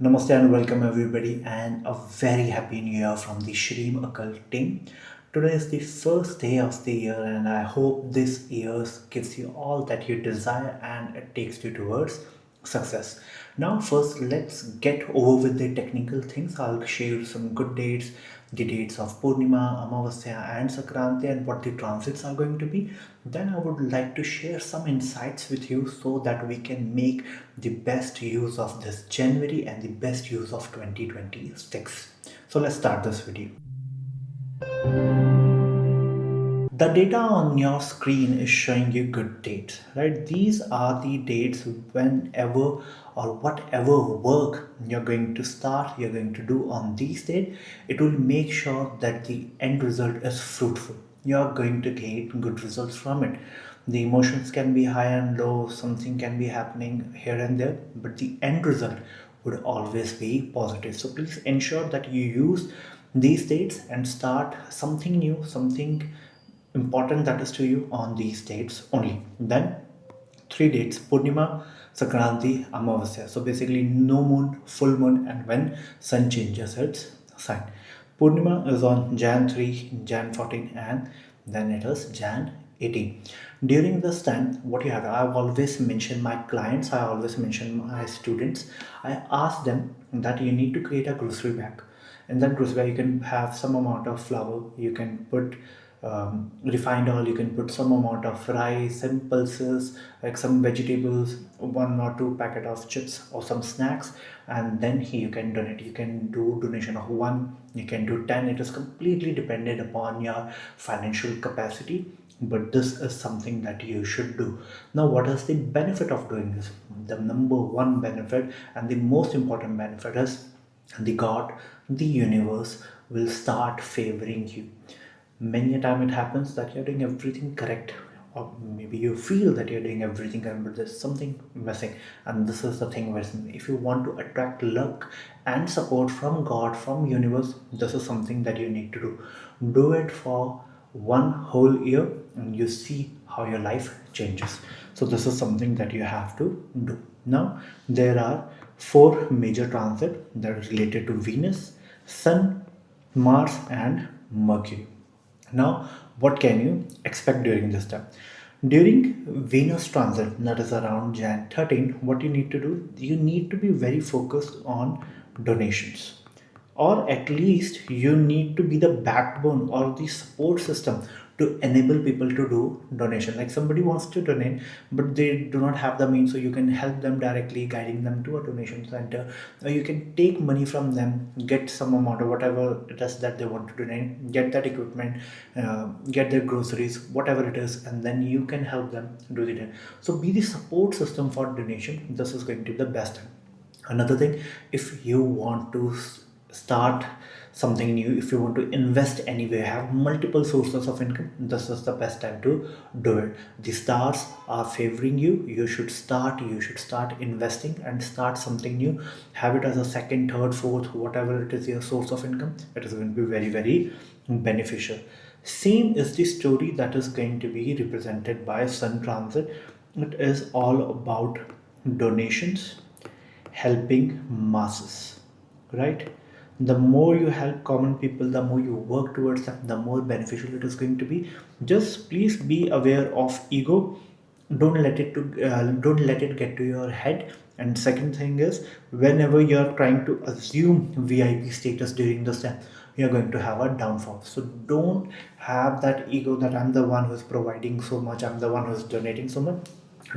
Namaste and welcome everybody, and a very happy new year from the Shreem Occult team. Today is the first day of the year, and I hope this year gives you all that you desire and it takes you towards success. Now, first, let's get over with the technical things. I'll share some good dates, the dates of Purnima, Amavasya, and Sakranti, and what the transits are going to be. Then, I would like to share some insights with you so that we can make the best use of this January and the best use of 2026. So, let's start this video. The data on your screen is showing you good dates, right? These are the dates whenever or whatever work you're going to start, you're going to do on these dates, it will make sure that the end result is fruitful. You're going to get good results from it. The emotions can be high and low, something can be happening here and there, but the end result would always be positive. So please ensure that you use these dates and start something new, something important that is to you on these dates only. Then three dates: Purnima, Sakranti, Amavasya. So basically, no moon, full moon, and when sun changes its sign. Purnima is on Jan 3, Jan 14, and then it is Jan 18. During this time, what you have, I've always mentioned my clients, I always mention my students, I ask them that you need to create a grocery bag. In that grocery bag, you can have some amount of flour, you can put refined oil, you can put some amount of rice, some pulses, like some vegetables, one or two packet of chips or some snacks, and then you can donate. You can do donation of one, you can do 10. It is completely dependent upon your financial capacity, but this is something that you should do. Now, what is the benefit of doing this? The number one benefit and the most important benefit is the god, the universe will start favoring you. Many a time it happens that you're doing everything correct, or maybe you feel that you're doing everything correct, but there's something missing. And this is the thing where if you want to attract luck and support from god, from universe, this is something that you need to do it for one whole year, and you see how your life changes. So this is something that you have to do. Now, there are four major transits that are related to Venus, Sun, Mars, and Mercury. Now, what can you expect during this time? During Venus transit, that is around Jan 13, what you need to do, you need to be very focused on donations, or at least you need to be the backbone or the support system to enable people to do donation. Like somebody wants to donate but they do not have the means, so you can help them directly, guiding them to a donation center, or you can take money from them, get some amount of whatever it is that they want to donate, get that equipment, get their groceries, whatever it is, and then you can help them do the donation. So be the support system for donation. This is going to be the best. Another thing, if you want to start something new, if you want to invest anywhere, have multiple sources of income, this is the best time to do it. The stars are favoring you. You should start investing and start something new. Have it as a second, third, fourth, whatever it is, your source of income. It is going to be very, very beneficial. Same is the story that is going to be represented by sun transit. It is all about donations, helping masses, right? The more you help common people, the more you work towards them, the more beneficial it is going to be. Just please be aware of ego. Don't let it get to your head. And second thing is, whenever you're trying to assume VIP status during this time, you're going to have a downfall. So don't have that ego that I'm the one who's providing so much, I'm the one who's donating so much.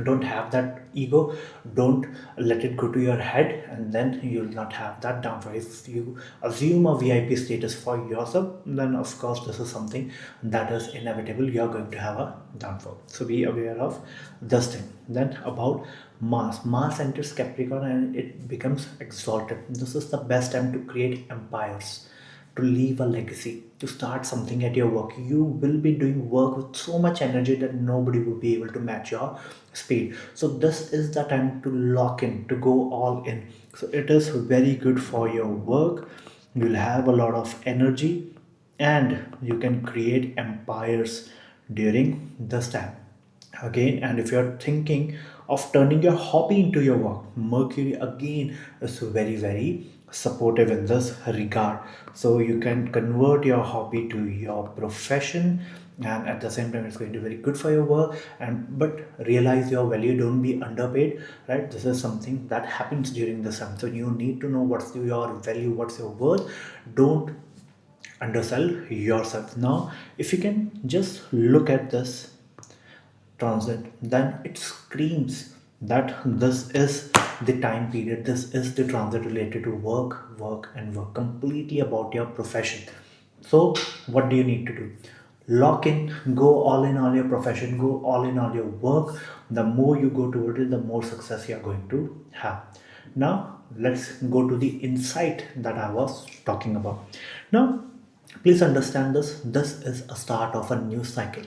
Don't have that ego. Don't let it go to your head, and then you'll not have that downfall. If you assume a VIP status for yourself, then of course this is something that is inevitable. You're going to have a downfall. So be aware of this thing. Then about Mars enters Capricorn and it becomes exalted. This is the best time to create empires, to leave a legacy, to start something at your work. You will be doing work with so much energy that nobody will be able to match your speed. So this is the time to lock in, to go all in. So it is very good for your work. You'll have a lot of energy and you can create empires during this time. Again, and if you're thinking of turning your hobby into your work. Mercury again is very, very supportive in this regard. So you can convert your hobby to your profession, and at the same time it's going to be very good for your work. And but realize your value, don't be underpaid, right? This is something that happens during the time. So you need to know what's your value, what's your worth. Don't undersell yourself. Now if you can just look at this transit, then it screams that this is the time period, this is the transit related to work, work, and work, completely about your profession. So, what do you need to do? Lock in, go all in on your profession, go all in on your work. The more you go toward it, the more success you are going to have. Now, let's go to the insight that I was talking about. Now, please understand this. This is a start of a new cycle.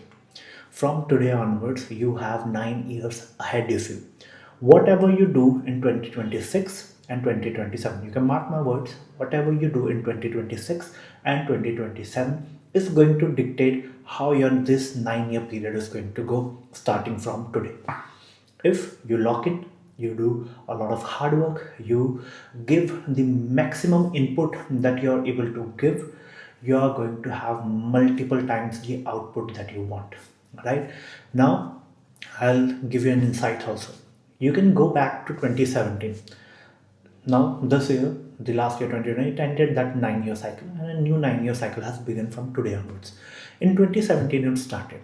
From today onwards, you have 9 years ahead of you. Whatever you do in 2026 and 2027, you can mark my words, whatever you do in 2026 and 2027 is going to dictate how your this 9 year period is going to go starting from today. If you lock in, you do a lot of hard work, you give the maximum input that you're able to give, you are going to have multiple times the output that you want. Right now, I'll give you an insight also. You can go back to 2017. Now, this year, the last year 2020, it ended that 9 year cycle, and a new 9 year cycle has begun from today onwards. In 2017, it started.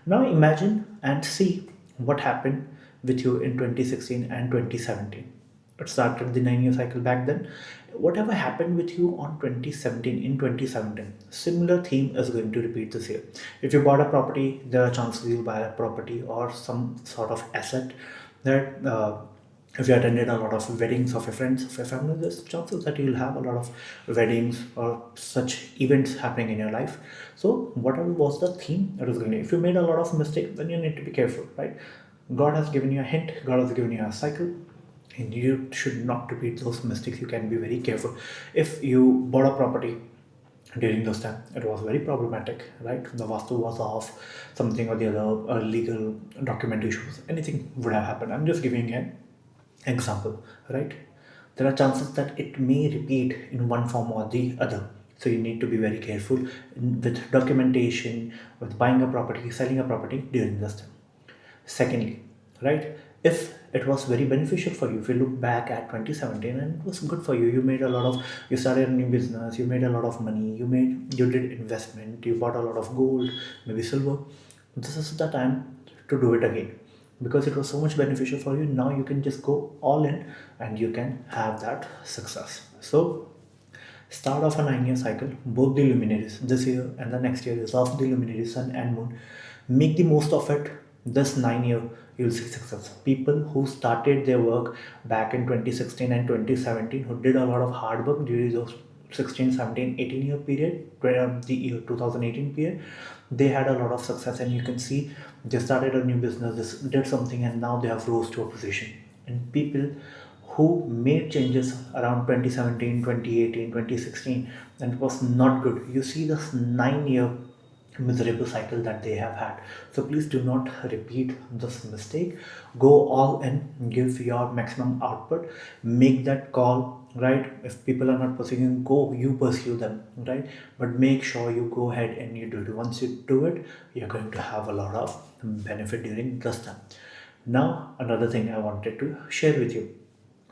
Now, imagine and see what happened with you in 2016 and 2017. It started the 9 year cycle back then. Whatever happened with you on 2017, in 2017, similar theme is going to repeat this year. If you bought a property, there are chances you'll buy a property or some sort of asset that. If you attended a lot of weddings of your friends, of your family, there's chances that you'll have a lot of weddings or such events happening in your life. So whatever was the theme, it is going to. If you made a lot of mistakes, then you need to be careful, right? God has given you a hint. God has given you a cycle, and you should not repeat those mistakes. You can be very careful. If you bought a property during those time, it was very problematic, right? The vastu was off, something or the other, legal document issues, anything would have happened. I'm just giving an example, right? There are chances that it may repeat in one form or the other. So you need to be very careful with documentation, with buying a property, selling a property during this time. Secondly, right, if it was very beneficial for you, if you look back at 2017 and it was good for you, you made a lot of, you started a new business, you made a lot of money, you did investment, you bought a lot of gold, maybe silver, this is the time to do it again, because it was so much beneficial for you. Now you can just go all in and you can have that success. So start off a 9 year cycle, both the luminaries this year and the next year is of the luminaries, sun and moon. Make the most of it. This 9 year, you'll see success. People who started their work back in 2016 and 2017, who did a lot of hard work during those 16, 17, 18 year period, the year 2018 period, they had a lot of success, and you can see they started a new business, they did something, and now they have rose to a position. And people who made changes around 2017, 2018, 2016, and it was not good. You see this 9 year miserable cycle that they have had. So please do not repeat this mistake. Go all in, give your maximum output, make that call, right? If people are not pursuing, go, you pursue them, right? But make sure you go ahead and you do it. Once you do it, you're going to have a lot of benefit during this time. Now, another thing I wanted to share with you,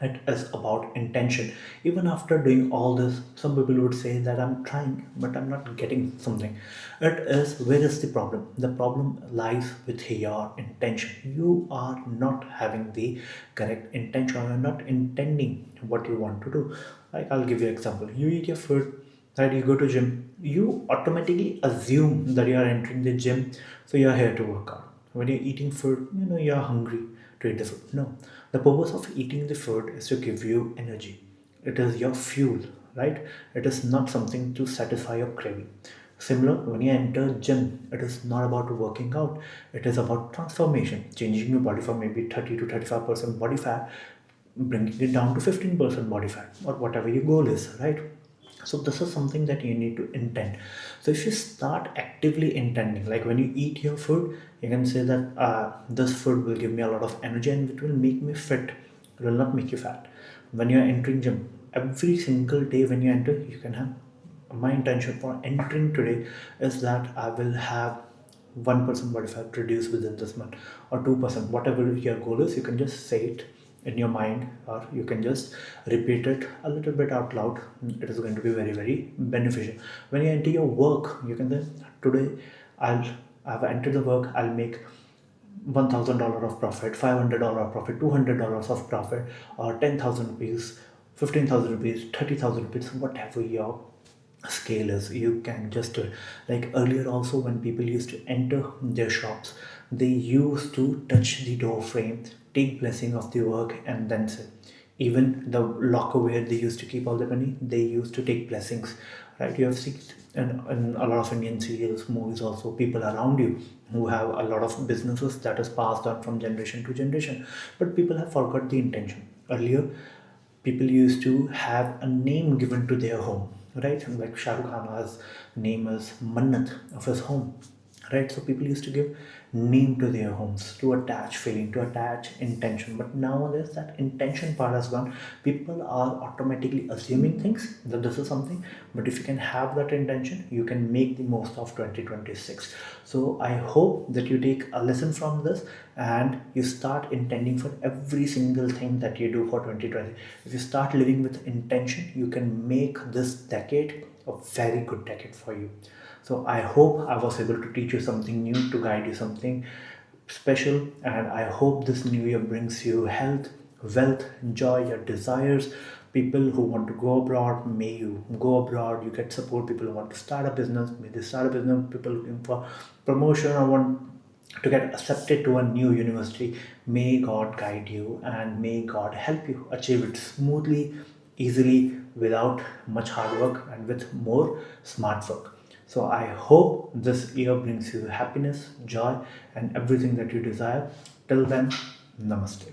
it is about intention. Even after doing all this, some people would say that I'm trying but I'm not getting something. It is, where is the problem? The problem lies with your intention. You are not having the correct intention, or you're not intending what you want to do. Like, I'll give you an example. You eat your food, right? You go to gym, you automatically assume that you are entering the gym, so you're here to work out. When you're eating food, you're hungry to eat the food. No, the purpose of eating the food is to give you energy. It is your fuel, right? It is not something to satisfy your craving. Similar, when you enter gym, it is not about working out. It is about transformation, changing your body from maybe 30 to 35% body fat, bringing it down to 15% body fat, or whatever your goal is, right? So this is something that you need to intend. So if you start actively intending, like when you eat your food, you can say that this food will give me a lot of energy and it will make me fit. It will not make you fat. When you are entering gym, every single day when you enter, you can have, my intention for entering today is that I will have 1% body fat reduced within this month, or 2%, whatever your goal is. You can just say it in your mind, or you can just repeat it a little bit out loud. It is going to be very, very beneficial. When you enter your work, you can say, today I'll I've entered the work, I'll make $1,000 of profit, $500 of profit, $200 of profit, or 10,000 rupees, 15,000 rupees, 30,000 rupees, whatever your scale is. You can just do it. Like earlier, also, when people used to enter their shops, they used to touch the door frame, take blessing of the work, and then say, even the locker where they used to keep all the money, they used to take blessings, right? You have seen in a lot of Indian serials, movies, also people around you who have a lot of businesses that is passed on from generation to generation, but people have forgot the intention. Earlier, people used to have a name given to their home, right? Like Shah Rukh Khan's name is Mannat of his home, right? So people used to give name to their homes to attach feeling, to attach intention. But nowadays that intention part has gone. People are automatically assuming things that this is something, but if you can have that intention, you can make the most of 2026. So I hope that you take a lesson from this and you start intending for every single thing that you do for 2020. If you start living with intention, you can make this decade a very good decade for you. So I hope I was able to teach you something new, to guide you something special, and I hope this new year brings you health, wealth, joy, your desires. People who want to go abroad, may you go abroad. You get support. People who want to start a business, may they start a business. People looking for promotion or want to get accepted to a new university, may God guide you and may God help you achieve it smoothly, easily, without much hard work and with more smart work. So I hope this year brings you happiness, joy, and everything that you desire. Till then, namaste.